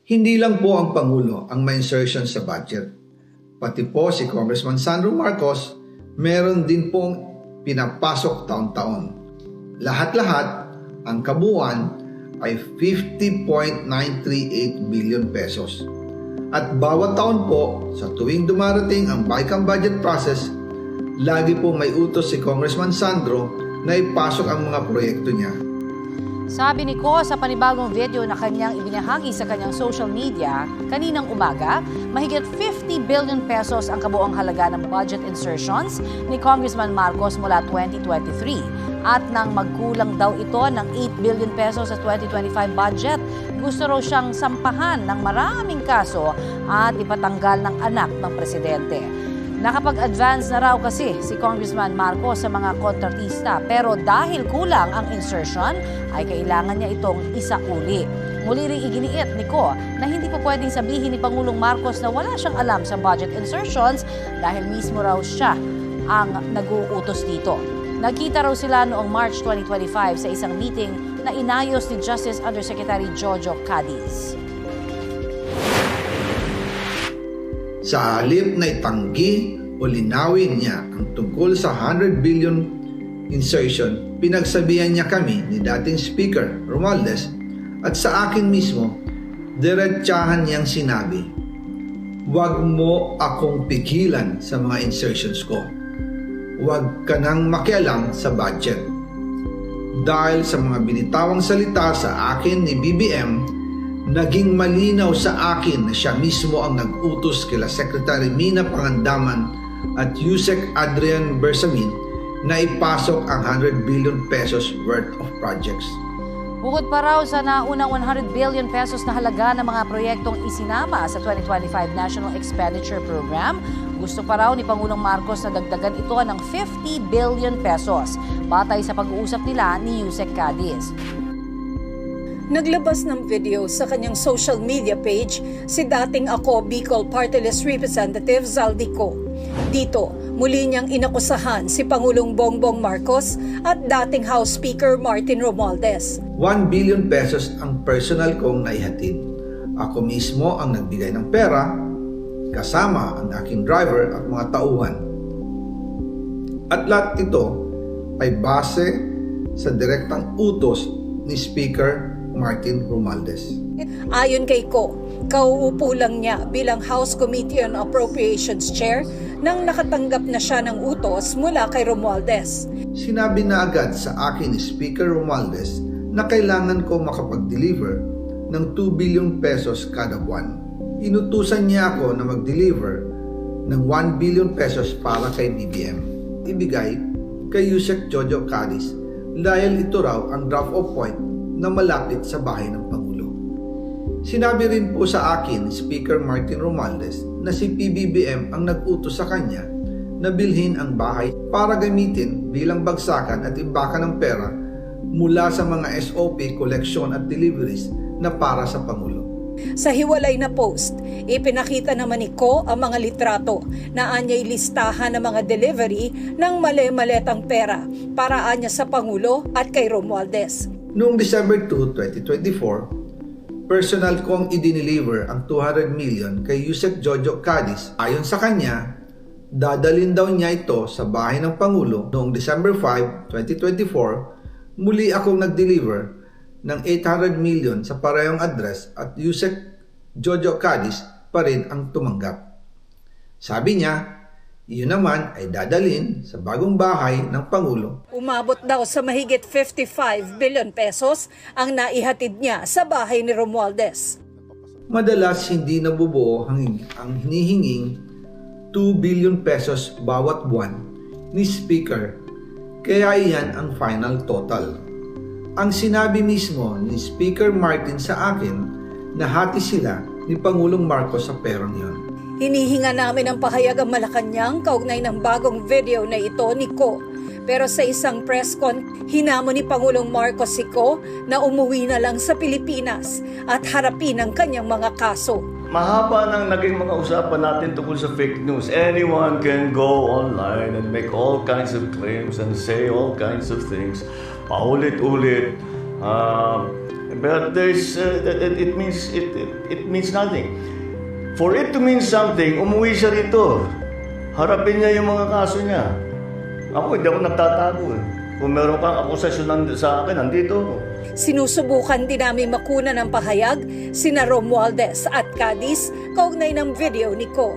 Hindi lang po ang Pangulo ang may insertion sa budget. Pati po si Congressman Sandro Marcos, meron din pong pinapasok taon-taon. Lahat-lahat, ang kabuuan ay 50.938 billion pesos. At bawat taon po, sa tuwing dumarating ang BICAM budget process, lagi po may utos si Congressman Sandro na ipasok ang mga proyekto niya. Sabi ni Ko sa panibagong video na kanyang ibinahagi sa kanyang social media kaninang umaga, mahigit 50 billion pesos ang kabuang halaga ng budget insertions ni Congressman Marcos mula 2023. At nang magkulang daw ito ng 8 billion pesos sa 2025 budget, gusto raw siyang sampahan ng maraming kaso at ipatanggal ng anak ng presidente. Nakapag-advance na raw kasi si Congressman Marcos sa mga kontratista, pero dahil kulang ang insertion ay kailangan niya itong isauli. Muli ring iginiit ni Ko na hindi pa pwedeng sabihin ni Pangulong Marcos na wala siyang alam sa budget insertions dahil mismo raw siya ang nag-uutos dito. Nagkita raw sila noong March 2025 sa isang meeting na inayos ni Justice Undersecretary Jojo Cadiz. Sa halip na itanggi o linawin niya ang tungkol sa 100 billion insertion, pinagsabihan niya kami ni dating Speaker Romualdez at sa akin mismo, diretsahan niyang sinabi, "Huwag mo akong pigilan sa mga insertions ko. Huwag ka nang makialam sa budget." Dahil sa mga binitawang salita sa akin ni BBM, naging malinaw sa akin na siya mismo ang nag-utos kila Secretary Mina Pangandaman at Yusek Adrian Bersamin na ipasok ang 100 billion pesos worth of projects. Bukod pa raw sa naunang 100 billion pesos na halaga ng mga proyektong isinama sa 2025 National Expenditure Program, gusto pa raw ni Pangulong Marcos na dagdagan ito ng 50 billion pesos, batay sa pag-uusap nila ni Yusek Cadiz. Naglabas ng video sa kanyang social media page si dating Ako Bicol Party List Representative Zaldico. Dito, muli niyang inakusahan si Pangulong Bongbong Marcos at dating House Speaker Martin Romualdez. 1 billion pesos ang personal kong naihatid. Ako mismo ang nagbigay ng pera, kasama ang aking driver at mga tauhan. At lahat ito ay base sa direktang utos ni Speaker Martin Romualdez. Ayon kay Ko, kauupo lang niya bilang House Committee on Appropriations Chair nang nakatanggap na siya ng utos mula kay Romualdez. Sinabi na agad sa akin ni Speaker Romualdez na kailangan ko makapag-deliver ng 2 billion pesos kada buwan. Inutusan niya ako na mag-deliver ng 1 billion pesos para kay BBM. Ibigay kay Yusek Jojo Cadiz dahil ito raw ang draft of point na malapit sa bahay ng Pangulo. Sinabi rin po sa akin ni Speaker Martin Romualdez na si PBBM ang nag-utos sa kanya na bilhin ang bahay para gamitin bilang bagsakan at imbakan ng pera mula sa mga SOP, collection at deliveries na para sa Pangulo. Sa hiwalay na post, ipinakita naman ni Ko ang mga litrato na anyay listahan ng mga delivery ng mali-maletang pera para anya sa Pangulo at kay Romualdez. Noong December 2, 2024, personal kong i-deliver ang 200 million kay Yusek Jojo Cadiz. Ayon sa kanya, dadalhin daw niya ito sa bahay ng Pangulo. Noong December 5, 2024, muli akong nag-deliver ng 800 million sa parehong address at Yusek Jojo Cadiz pa rin ang tumanggap. Sabi niya, iyon naman ay dadalhin sa bagong bahay ng Pangulo. Umabot daw sa mahigit 55 billion pesos ang naihatid niya sa bahay ni Romualdez. Madalas hindi nabubuo ang hinihinging 2 billion pesos bawat buwan ni Speaker, kaya iyan ang final total. Ang sinabi mismo ni Speaker Martin sa akin na hati sila ni Pangulong Marcos sa perang iyon. Hinihinga namin ang pahayag ang Malacanang kaugnay ng bagong video na ito ni Ko. Pero sa isang press con, hinamon ni Pangulong Marcos si Ko na umuwi na lang sa Pilipinas at harapin ang kanyang mga kaso. Mahaba nang naging mga usapan natin tungkol sa fake news. Anyone can go online and make all kinds of claims and say all kinds of things. Paulit-ulit. But it means nothing. For it to mean something, umuwi siya rito. Harapin niya yung mga kaso niya. Ako, hindi ako nagtatago. Kung meron kang akusasyon sa akin, nandito ako. Sinusubukan din namin makuna ng pahayag sina Romualdez at Cadiz kaugnay ng video ni Ko.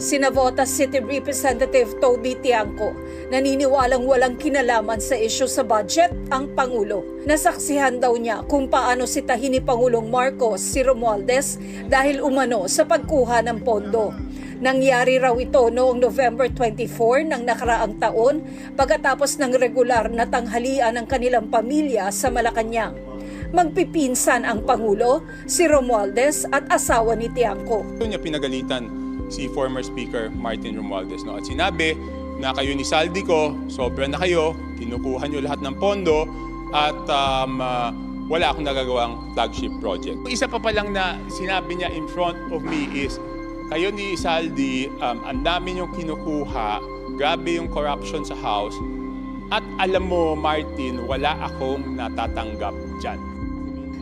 Sina Navotas City Representative Toby Tiangco, naniniwalang walang kinalaman sa isyu sa budget ang Pangulo. Nasaksihan daw niya kung paano sitahin ni Pangulong Marcos si Romualdez dahil umano sa pagkuha ng pondo. Nangyari raw ito noong November 24 ng nakaraang taon pagkatapos ng regular na tanghalian ng kanilang pamilya sa Malacanang. Magpipinsan ang Pangulo, si Romualdez at asawa ni Tiangco. Doon niya pinagalitan si former Speaker Martin Romualdez. No? At sinabi na kayo ni Saldico, sobra na kayo, kinukuha niyo lahat ng pondo at wala akong nagagawang flagship project. Isa pa lang na sinabi niya in front of me is, kayo ni Saldi, ang dami niyong kinukuha, grabe yung corruption sa House, at alam mo, Martin, wala akong natatanggap dyan.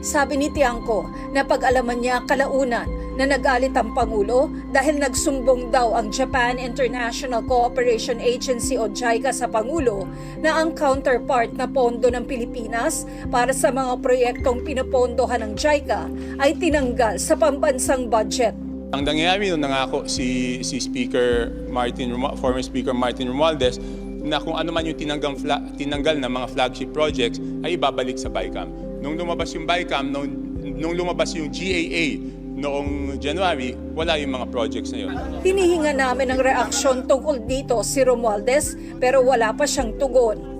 Sabi ni Tiangco na pag-alaman niya kalaunan na nagalit ang Pangulo dahil nagsumbong daw ang Japan International Cooperation Agency o JICA sa Pangulo na ang counterpart na pondo ng Pilipinas para sa mga proyektong pinapondohan ng JICA ay tinanggal sa pambansang budget. Ang nangyayari nung nangako si former Speaker Martin Romualdez na kung ano man yung tinanggal na mga flagship projects ay ibabalik sa BICAM. Nung lumabas yung BICAM, nung lumabas yung GAA noong January, wala yung mga projects na yun. Hinihinga namin ng reaksyon tungkol dito si Romualdez pero wala pa siyang tugon.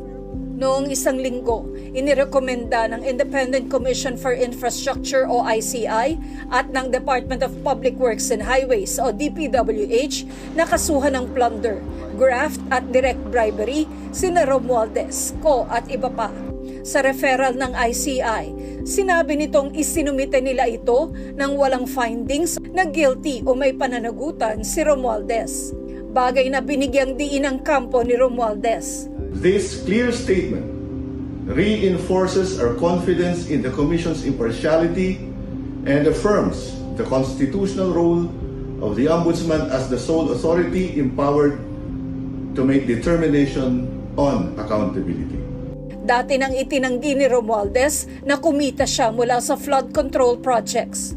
Noong isang linggo, inirekomenda ng Independent Commission for Infrastructure o ICI at ng Department of Public Works and Highways o DPWH na kasuhan ng plunder, graft at direct bribery sina Romualdez, Ko at iba pa. Sa referral ng ICI, sinabi nitong isinumite nila ito nang walang findings na guilty o may pananagutan si Romualdez. Bagay na binigyang diin ng kampo ni Romualdez. This clear statement reinforces our confidence in the Commission's impartiality and affirms the constitutional role of the Ombudsman as the sole authority empowered to make determination on accountability. Dati nang itinanggi ni Romualdez na kumita siya mula sa flood control projects.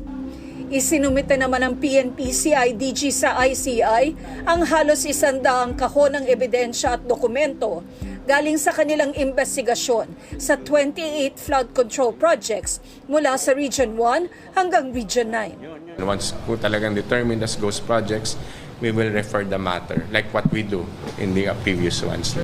Isinumite naman ng PNP-CIDG sa ICI ang halos 100 kahon ng ebidensya at dokumento galing sa kanilang investigasyon sa 28 flood control projects mula sa Region 1 hanggang Region 9. Once po talagang determined as ghost projects, we will refer the matter like what we do in the previous ones.